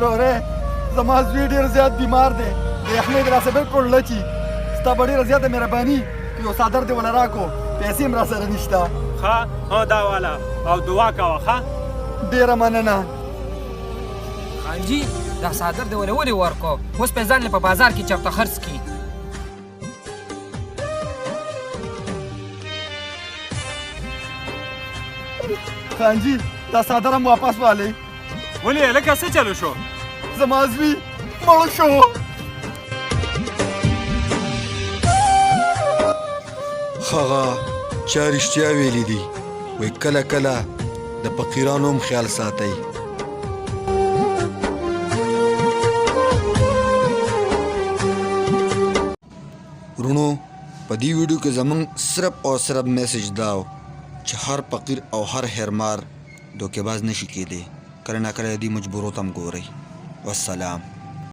روره زما زوی ډېر زیات بیمار دی د یخنۍ د راسه بالکل لچي ستا به ډېره زیاته مهرباني که یو څادر دې ونه راکړو پیسې هم راسره نشته ښه دا والا او دعا کوه ښه ډېره مننه خانجي دا څادر دې ولې ورکړو اوس په ځان په بازار کې چېرته خرڅ کړي خانجي دا څادر هم واپس والئ ولې هلکه څه چلو شو زما زوی مړ شو هغه چا رښتیا ویلي دي وایي کله کله د فقیرانو هم خیال ساتئ ورونو په دې ویډیو کې زمونږ صرف او صرف میسج دا و چې هر فقیر او هر هرمار دوکېباز نشي کېدی کله ناکله دې مجبورو ته هم ګورئ والسلام